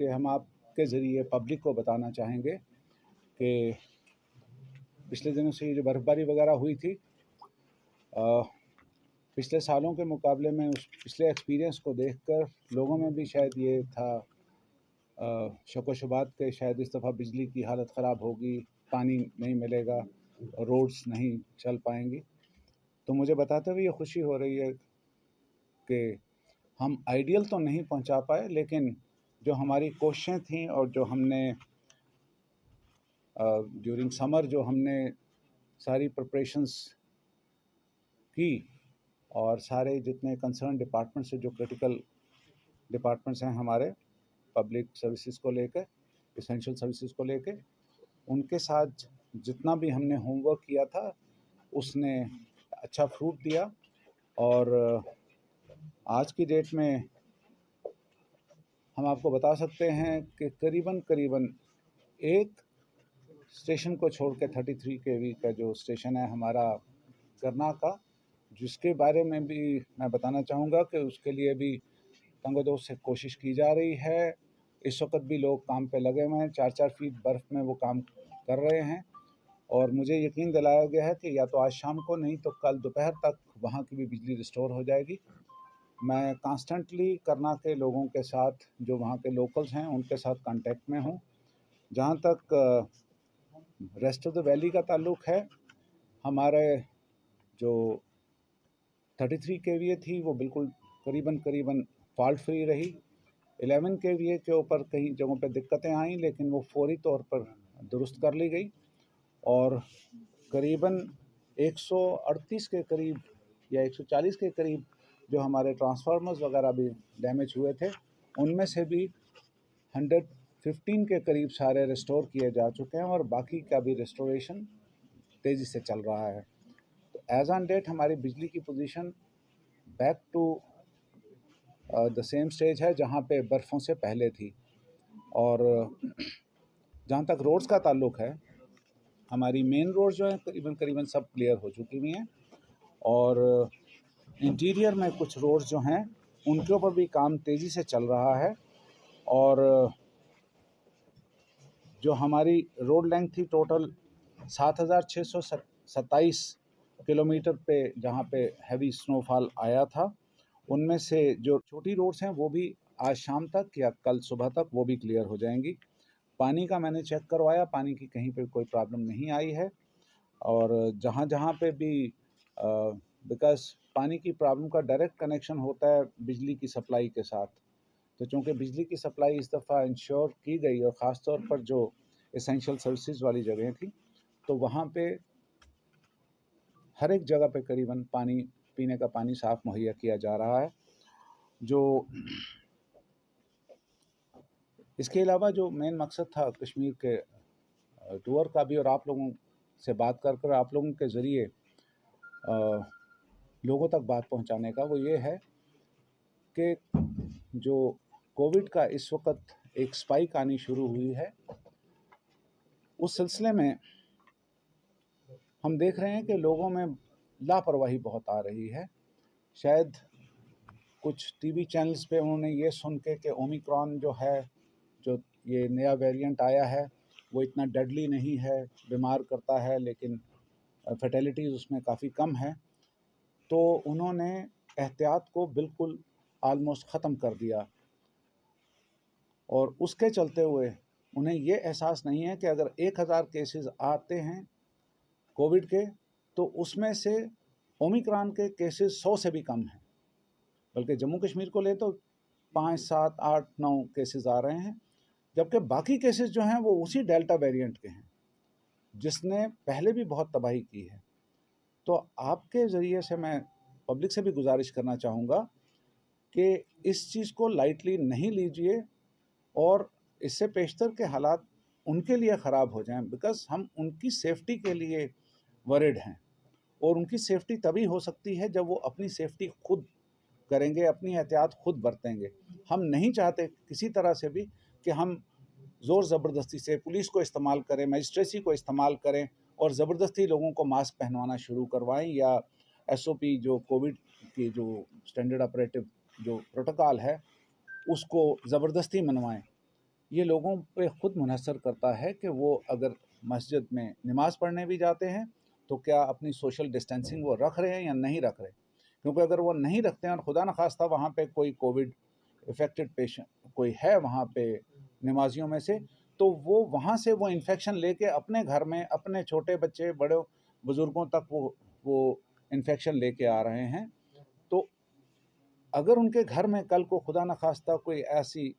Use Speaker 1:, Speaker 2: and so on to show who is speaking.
Speaker 1: कि हम आपके ज़रिए पब्लिक को बताना चाहेंगे कि पिछले दिनों से ये जो बर्फ़बारी वगैरह हुई थी, पिछले सालों के मुकाबले में उस पिछले एक्सपीरियंस को देखकर लोगों में भी शायद ये था शक व शुबात कि शायद इस दफ़ा बिजली की हालत ख़राब होगी, पानी नहीं मिलेगा, रोड्स नहीं चल पाएंगी। तो मुझे बताते हुए ये खुशी हो रही है कि हम आइडियल तो नहीं पहुंचा पाए, लेकिन जो हमारी कोशिशें थीं और जो हमने ड्यूरिंग समर जो हमने सारी प्रिपरेशंस की और सारे जितने कंसर्न डिपार्टमेंट्स से जो क्रिटिकल डिपार्टमेंट्स हैं हमारे पब्लिक सर्विसेज को लेकर, एसेंशियल सर्विसेज को लेकर, उनके साथ जितना भी हमने होमवर्क किया था उसने अच्छा फ्रूट दिया। और आज की डेट में हम आपको बता सकते हैं कि करीबन एक स्टेशन को छोड़ के 33 केवी का जो स्टेशन है हमारा करना का, जिसके बारे में भी मैं बताना चाहूँगा कि उसके लिए भी तंगोदों से कोशिश की जा रही है। इस वक्त भी लोग काम पे लगे हुए हैं, 4-4 फीट बर्फ़ में वो काम कर रहे हैं और मुझे यकीन दिलाया गया है कि या तो आज शाम को नहीं तो कल दोपहर तक वहाँ की भी बिजली रिस्टोर हो जाएगी। मैं कॉन्स्टेंटली करना के लोगों के साथ, जो वहाँ के लोकल्स हैं, उनके साथ कांटेक्ट में हूँ। जहाँ तक रेस्ट ऑफ द वैली का ताल्लुक़ है, हमारे जो 33 केवीए थी वो बिल्कुल करीबन फॉल्ट फ्री रही। 11 केवीए के ऊपर कई जगहों पे दिक्कतें आईं, लेकिन वो फौरी तौर पर दुरुस्त कर ली गई और करीबन 138 के करीब या 140 के करीब जो हमारे ट्रांसफार्मर्स वगैरह भी डैमेज हुए थे, उनमें से भी 115 के करीब सारे रिस्टोर किए जा चुके हैं और बाकी का भी रिस्टोरेशन तेज़ी से चल रहा है। तो एज ऑन डेट हमारी बिजली की position back to the same stage है जहाँ पे बर्फ़ों से पहले थी। और जहाँ तक रोड्स का ताल्लुक़ है, हमारी मेन रोड जो है करीबन सब क्लियर हो चुकी हुई हैं और इंटीरियर में कुछ रोड्स जो हैं उनके ऊपर भी काम तेज़ी से चल रहा है। और जो हमारी रोड लेंथ थी टोटल 7,627 किलोमीटर पे, जहाँ पे हैवी स्नोफॉल आया था, उनमें से जो छोटी रोड्स हैं वो भी आज शाम तक या कल सुबह तक वो भी क्लियर हो जाएंगी। पानी का मैंने चेक करवाया, पानी की कहीं पे कोई प्रॉब्लम नहीं आई है। और जहाँ जहाँ पे भी बिकॉज़ पानी की प्रॉब्लम का डायरेक्ट कनेक्शन होता है बिजली की सप्लाई के साथ, तो चूँकि बिजली की सप्लाई इस दफ़ा इंश्योर की गई और ख़ास तौर पर जो एसेंशियल सर्विसेज वाली जगह थी, तो वहाँ पे हर एक जगह पे करीबन पानी, पीने का पानी साफ़ मुहैया किया जा रहा है। जो इसके अलावा जो मेन मकसद था कश्मीर के टूर का भी और आप लोगों से बात कर आप लोगों के ज़रिए लोगों तक बात पहुंचाने का, वो ये है कि जो कोविड का इस वक्त एक स्पाइक आनी शुरू हुई है, उस सिलसिले में हम देख रहे हैं कि लोगों में लापरवाही बहुत आ रही है। शायद कुछ टीवी चैनल्स पे उन्होंने ये सुन के कि ओमिक्रॉन जो है, जो ये नया वेरिएंट आया है, वो इतना डेडली नहीं है, बीमार करता है लेकिन फैटेलिटीज़ उसमें काफ़ी कम है, तो उन्होंने एहतियात को बिल्कुल आलमोस्ट ख़त्म कर दिया। और उसके चलते हुए उन्हें ये एहसास नहीं है कि अगर 1000 केसेस आते हैं कोविड के, तो उसमें से ओमिक्रॉन के केसेस 100 से भी कम हैं। बल्कि जम्मू कश्मीर को ले तो 5, 7, 8, 9 केसेस आ रहे हैं, जबकि बाकी केसेस जो हैं वो उसी डेल्टा वेरिएंट के हैं जिसने पहले भी बहुत तबाही की है। तो आपके ज़रिए से मैं पब्लिक से भी गुजारिश करना चाहूँगा कि इस चीज़ को लाइटली नहीं लीजिए और इससे पेशतर के हालात उनके लिए ख़राब हो जाएं, बिकॉज़ हम उनकी सेफ्टी के लिए वरिड हैं और उनकी सेफ्टी तभी हो सकती है जब वो अपनी सेफ्टी खुद करेंगे, अपनी एहतियात खुद बरतेंगे। हम नहीं चाहते किसी तरह से भी कि हम ज़ोर ज़बरदस्ती से पुलिस को इस्तेमाल करें, मजिस्ट्रेसी को इस्तेमाल करें और ज़बरदस्ती लोगों को मास्क पहनवाना शुरू करवाएं या SOP जो कोविड की जो स्टैंडर्ड ऑपरेटिव जो प्रोटोकॉल है उसको ज़बरदस्ती मनवाएं। یہ لوگوں پہ خود منحصر کرتا ہے کہ وہ اگر مسجد میں نماز پڑھنے بھی جاتے ہیں تو کیا اپنی سوشل ڈسٹینسنگ وہ رکھ رہے ہیں یا نہیں رکھ رہے. کیونکہ اگر وہ نہیں رکھتے ہیں اور خدا نخواستہ وہاں پہ کوئی کووڈ افیکٹڈ پیشنٹ کوئی ہے وہاں پہ نمازیوں میں سے, تو وہ وہاں سے وہ انفیکشن لے کے اپنے گھر میں اپنے چھوٹے بچے بڑے بزرگوں تک وہ انفیکشن لے کے آ رہے ہیں. تو اگر ان کے گھر میں کل کو خدا نخواستہ کوئی ایسی